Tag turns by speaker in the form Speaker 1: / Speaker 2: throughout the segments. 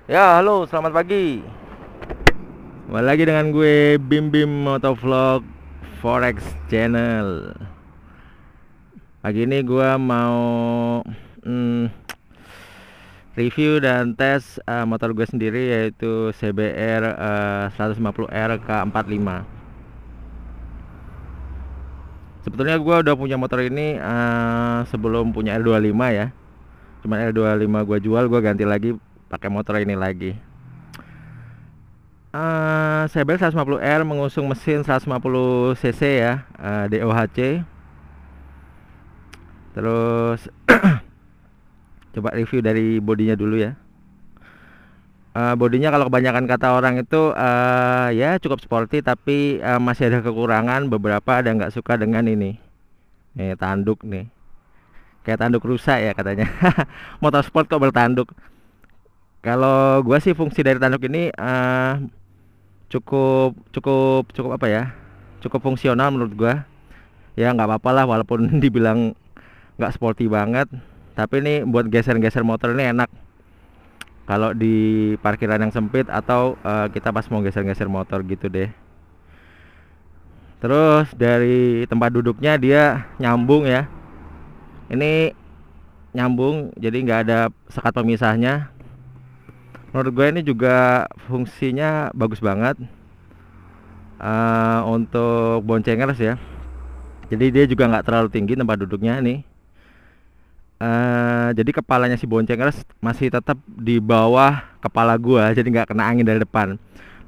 Speaker 1: Ya, halo, selamat pagi. Kembali lagi dengan gue Bim Bim Motovlog Forex Channel. Pagi ini gue mau mm, review dan tes motor gue sendiri, yaitu CBR 150R K45. Sebetulnya gue udah punya motor ini sebelum punya R25 ya. Cuman R25 gue jual, gue ganti lagi pakai motor ini lagi. CBR 150R mengusung mesin 150 cc ya, DOHC. Terus coba review dari bodinya dulu ya. Bodinya kalau kebanyakan kata orang itu ya cukup sporty, tapi masih ada kekurangan beberapa. Ada nggak suka dengan ini nih, tanduk nih, kayak tanduk rusak ya katanya. Motor sport kok bertanduk. Kalau gua sih fungsi dari tanduk ini cukup cukup cukup apa ya, cukup fungsional menurut gua. Ya nggak apa-apa lah, walaupun dibilang nggak sporty banget, tapi ini buat geser-geser motor ini enak kalau di parkiran yang sempit, atau kita pas mau geser-geser motor gitu deh. Terus dari tempat duduknya dia nyambung ya, ini nyambung, jadi nggak ada sekat pemisahnya. Menurut gue ini juga fungsinya bagus banget untuk boncengers ya. Jadi dia juga nggak terlalu tinggi tempat duduknya nih. Jadi kepalanya si boncengers masih tetap di bawah kepala gua, jadi nggak kena angin dari depan.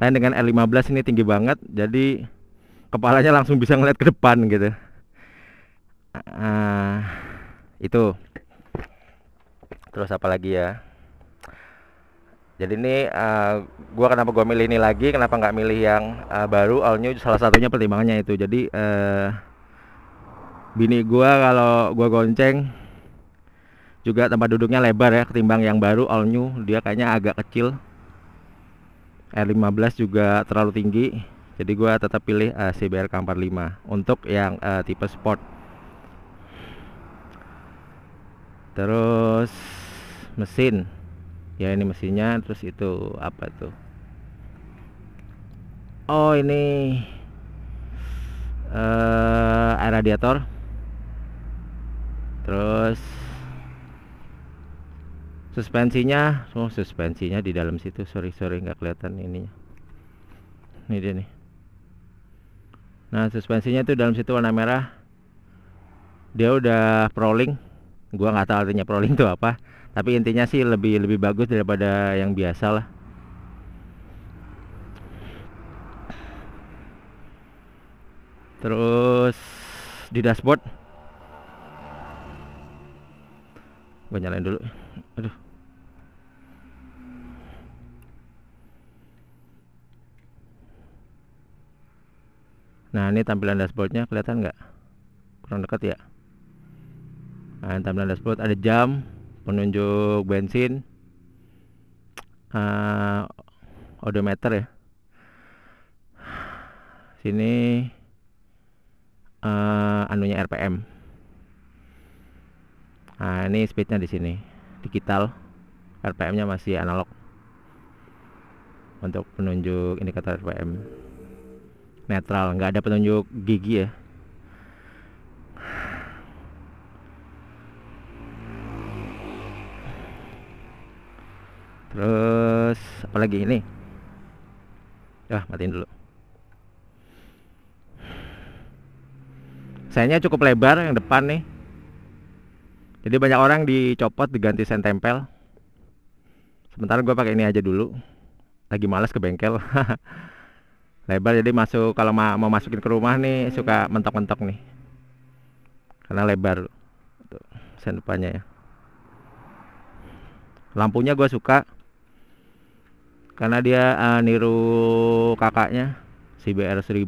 Speaker 1: Lain dengan R15 ini tinggi banget, jadi kepalanya langsung bisa ngeliat ke depan gitu. Uh, itu. Terus apa lagi ya? Jadi ini kenapa gua milih ini lagi, kenapa nggak milih yang baru all new? Salah satunya pertimbangannya itu. Jadi bini gua kalau gua gonceng juga tempat duduknya lebar ya, ketimbang yang baru all new. Dia kayaknya agak kecil. R15 juga terlalu tinggi, jadi gua tetap pilih CBR K45 untuk yang tipe sport. Terus mesin ya, ini mesinnya. Terus itu apa tuh, oh ini air radiator. Terus suspensinya di dalam situ. Sorry nggak kelihatan ininya. Ini dia nih. Nah, suspensinya itu dalam situ warna merah. Dia udah Proling. Gua nggak tahu artinya Proling itu apa, tapi intinya sih lebih bagus daripada yang biasa lah. Terus di dashboard gua nyalain dulu. Aduh. Nah, ini tampilan dashboardnya, kelihatan nggak? Kurang dekat ya. Nah, tampilan dashboard ada jam, penunjuk bensin, odometer ya. Sini anunya RPM. Nah, ini speednya di sini digital, RPM-nya masih analog untuk penunjuk indikator RPM. Netral, nggak ada penunjuk gigi ya. Terus apalagi ini? Matiin dulu. Sayangnya cukup lebar yang depan nih. Jadi banyak orang dicopot diganti sen tempel. Sementara gue pakai ini aja dulu. Lagi males ke bengkel. Lebar, jadi masuk kalau mau masukin ke rumah nih suka mentok-mentok nih. Karena lebar tuh sen depannya ya. Lampunya gue suka karena dia niru kakaknya CBR 1000.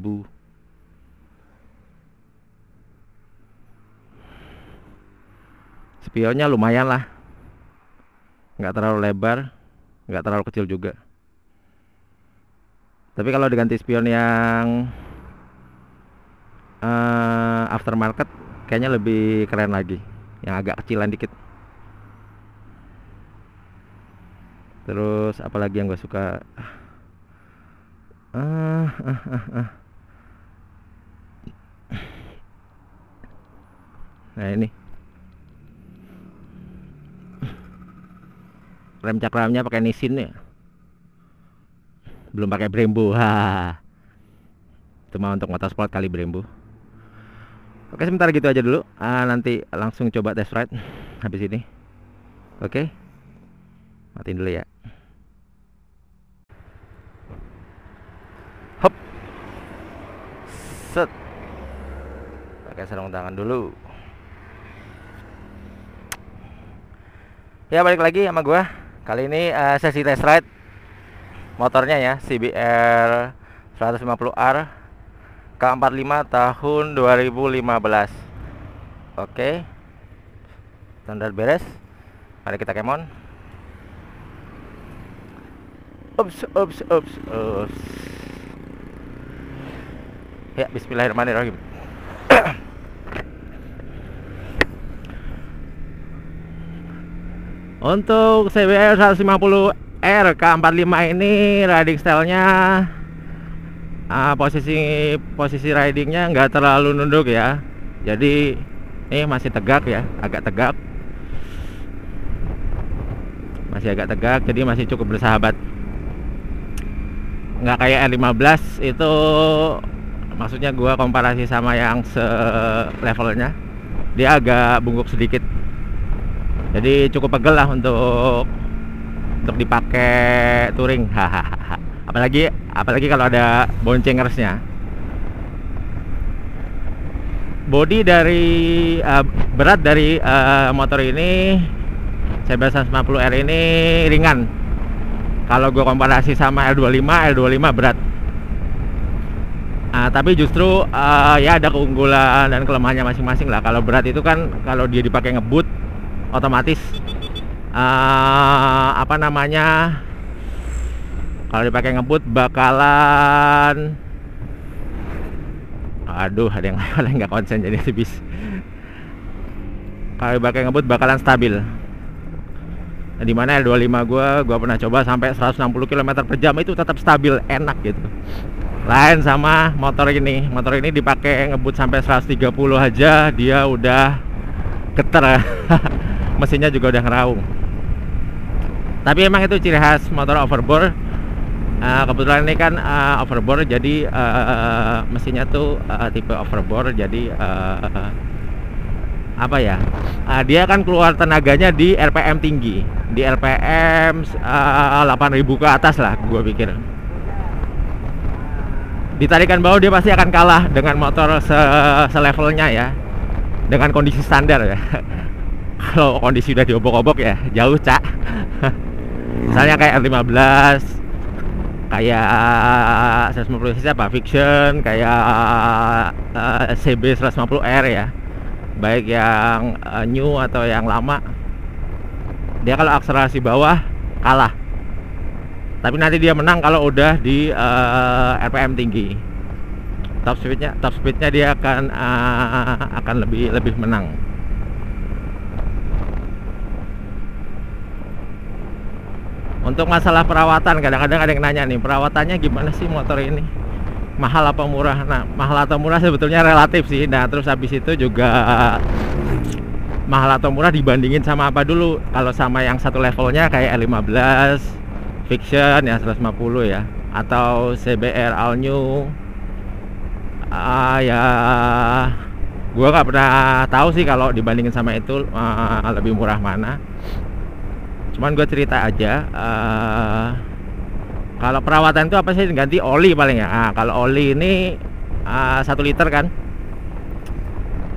Speaker 1: Spionnya lumayan lah, nggak terlalu lebar, nggak terlalu kecil juga. Tapi kalau diganti spion yang aftermarket kayaknya lebih keren lagi. yang agak kecilan dikit. Terus apalagi yang gue suka, nah ini rem cakramnya pakai Nissin ya, belum pakai Brembo. Itu mah untuk motorsport kali Brembo. Oke, sebentar gitu aja dulu. Nanti langsung coba test ride habis ini. Oke, matiin dulu ya. Hop, set, pakai sarung tangan dulu. Ya, balik lagi sama gua. Kali ini sesi test ride motornya ya, CBR 150R K45 tahun 2015. Oke, standar beres. Mari kita kemon. Ups. Ya, bismillahirrahmanirrahim. Untuk CBR 150R K45 ini riding stylenya, posisi ridingnya nggak terlalu nunduk ya. Jadi ini masih tegak ya, agak tegak. Masih agak tegak, jadi masih cukup bersahabat. Nggak kayak R15 itu, maksudnya gua komparasi sama yang selevelnya, dia agak bungkuk sedikit. Jadi cukup pegel lah untuk dipakai touring. apalagi kalau ada boncengersnya. Bodi dari berat dari motor ini, CBR 150R ini ringan. Kalau gue komparasi sama R25 berat. Tapi justru ya ada keunggulan dan kelemahannya masing-masing lah. Kalau berat itu kan kalau dia dipakai ngebut, otomatis kalau dipakai ngebut bakalan, aduh, ada yang nggak konsen jadi habis. Kalau dipakai ngebut bakalan stabil. Nah, dimana R25 gua pernah coba sampai 160 km/jam itu tetap stabil, enak gitu. Lain sama motor ini dipakai ngebut sampai 130 aja dia udah geter. Mesinnya juga udah ngeraung. Tapi emang itu ciri khas motor overbore. Kebetulan ini kan overbore, jadi mesinnya tuh tipe overbore. Jadi dia kan keluar tenaganya di RPM tinggi, di RPM 8.000 ke atas lah, gue pikir. Ditarikan bawah dia pasti akan kalah dengan motor selevelnya ya, dengan kondisi standar ya. Kalau kondisi udah diobok-obok ya jauh, Cak. Misalnya kayak R15, kayak 150cc Fiction, kayak CB 150R ya, baik yang new atau yang lama, dia kalau akselerasi bawah kalah. Tapi nanti dia menang kalau udah di RPM tinggi. Top speednya dia akan lebih menang. Untuk masalah perawatan, kadang-kadang ada yang nanya nih, perawatannya gimana sih motor ini? Mahal apa murah? Nah, mahal atau murah sebetulnya relatif sih. Nah, terus habis itu juga mahal atau murah dibandingin sama apa dulu. Kalau sama yang satu levelnya kayak R15 Fiction ya 150 ya, atau CBR All New, ya gua nggak pernah tahu sih kalau dibandingin sama itu lebih murah mana. Cuman gue cerita aja, kalau perawatan itu apa sih, ganti oli paling ya. Kalau oli ini 1 liter kan,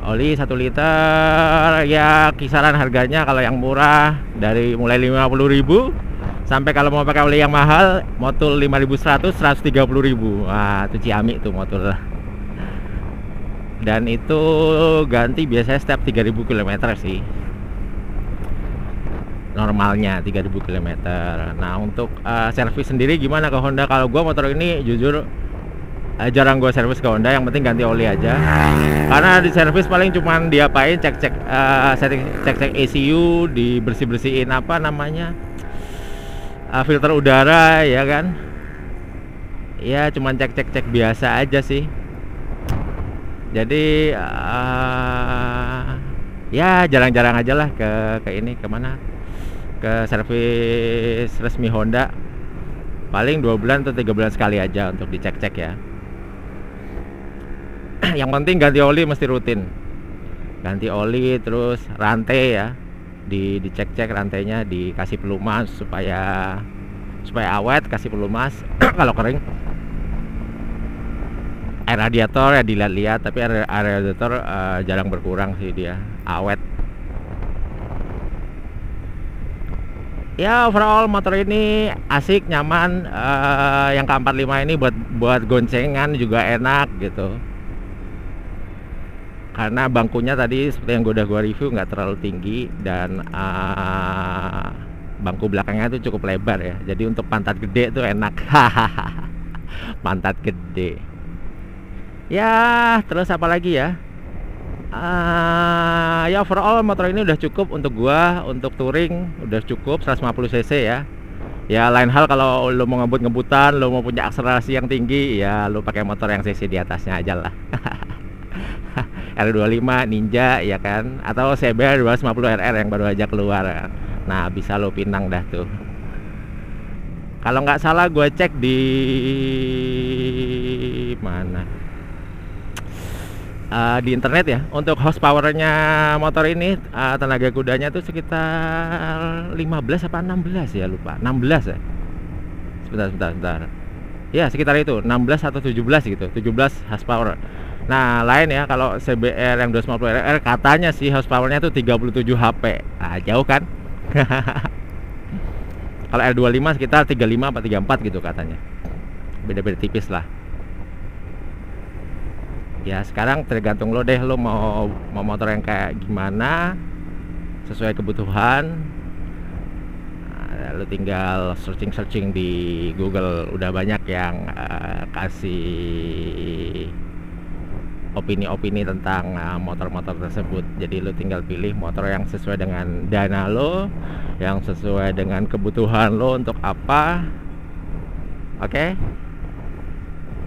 Speaker 1: oli 1 liter ya kisaran harganya kalau yang murah dari mulai 50.000 sampai kalau mau pakai oli yang mahal motul 5.100 130.000. Wah, itu Ciami tuh motul. Dan itu ganti biasanya setiap 3.000 km sih, normalnya 3.000 km. Nah, untuk servis sendiri gimana ke Honda? Kalau gua motor ini jujur jarang gue servis ke Honda, yang penting ganti oli aja. Karena di servis paling cuman diapain, cek-cek cek-cek ECU, dibersih-bersihin apa namanya, filter udara ya kan. Ya cuman cek-cek biasa aja sih. Jadi ya jarang-jarang aja lah ke ini, kemana, ke servis resmi Honda. Paling 2 bulan atau 3 bulan sekali aja untuk dicek-cek ya. Yang penting ganti oli mesti rutin. Ganti oli, terus rantai ya, dicek-cek rantainya, dikasih pelumas supaya awet, kasih pelumas. Kalau kering, air radiator ya dilihat-lihat, tapi air radiator jarang berkurang sih, dia awet. Ya overall motor ini asik, nyaman. Yang K45 ini buat goncengan juga enak gitu. Karena bangkunya tadi seperti yang udah gua review nggak terlalu tinggi, dan bangku belakangnya itu cukup lebar ya. Jadi untuk pantat gede tuh enak. Pantat gede. Ya terus apa lagi ya? Ya overall motor ini udah cukup untuk gua, untuk touring udah cukup 150 cc ya. Ya lain hal kalau lo mau ngebut-ngebutan, lo mau punya akselerasi yang tinggi, ya lo pakai motor yang cc di atasnya aja lah. R25 Ninja ya kan, atau CBR 250 RR yang baru aja keluar. Nah bisa lo pinang dah tuh. Kalau nggak salah gue cek di mana, di internet ya, untuk horsepowernya motor ini, tenaga kudanya tuh sekitar 15 apa 16 ya, lupa, 16 ya. Sebentar. Ya sekitar itu 16 atau 17 gitu, 17 horsepower. Nah lain ya, kalau CBR yang 250 RR katanya sih horsepowernya tuh 37 HP. Nah jauh kan. Kalau R25 sekitar 35 apa 34 gitu katanya. Beda-beda tipis lah. Ya sekarang tergantung lo deh, lo mau motor yang kayak gimana, sesuai kebutuhan. Lo tinggal searching di Google, udah banyak yang kasih opini-opini tentang motor-motor tersebut. Jadi lo tinggal pilih motor yang sesuai dengan dana lo, yang sesuai dengan kebutuhan lo untuk apa. Oke?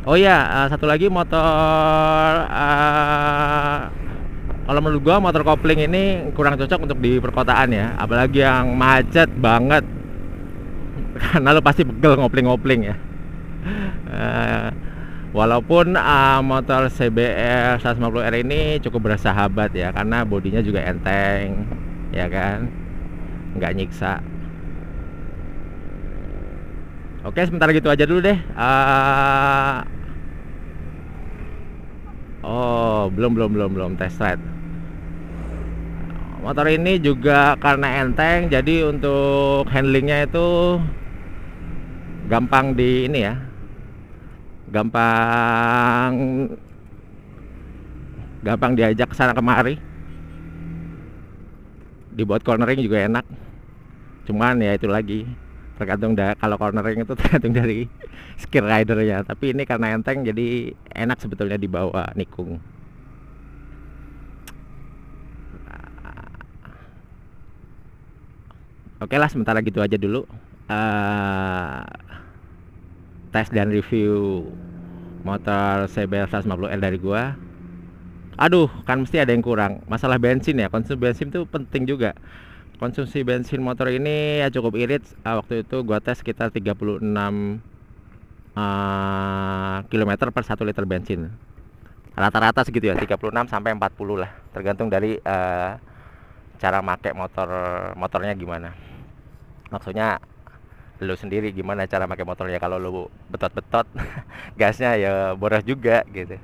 Speaker 1: Oh ya, satu lagi motor, kalau menurut gua motor kopling ini kurang cocok untuk di perkotaan ya, apalagi yang macet banget. Karena lo pasti pegel ngopling-ngopling ya. Walaupun motor CBR 150R ini cukup bersahabat ya, karena bodinya juga enteng ya kan, nggak nyiksa. Oke, sebentar gitu aja dulu deh. Oh, belum test ride. Motor ini juga karena enteng, jadi untuk handlingnya itu gampang di ini ya. Gampang diajak ke sana kemari. Dibuat cornering juga enak. Cuman ya itu lagi, tergantung kalau cornering itu tergantung dari skill ridernya. Tapi ini karena enteng jadi enak sebetulnya dibawa nikung. Oke lah, sementara gitu aja dulu tes dan review motor CBR 150R dari gua. Aduh, kan mesti ada yang kurang. Masalah bensin ya, konsumsi bensin itu penting juga. Konsumsi bensin motor ini ya cukup irit. Waktu itu gua tes sekitar 36 km per 1 liter bensin. Rata-rata segitu ya, 36 sampai 40 lah, tergantung dari cara make motornya gimana. Maksudnya lu sendiri gimana cara pakai motornya. Kalau lu betot-betot gasnya ya boros juga gitu.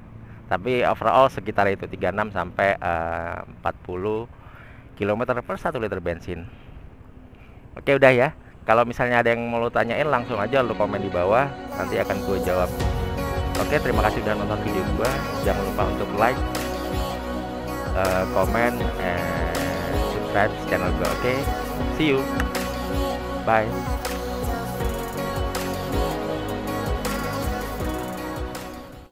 Speaker 1: Tapi overall sekitar itu 36 sampai 40 km per 1 liter bensin. Oke udah ya. Kalau misalnya ada yang mau lu tanyain, langsung aja lu komen di bawah, nanti akan gue jawab. Oke, terima kasih udah nonton video gue. Jangan lupa untuk like, comment, and subscribe channel gue. Oke, see you. Bye.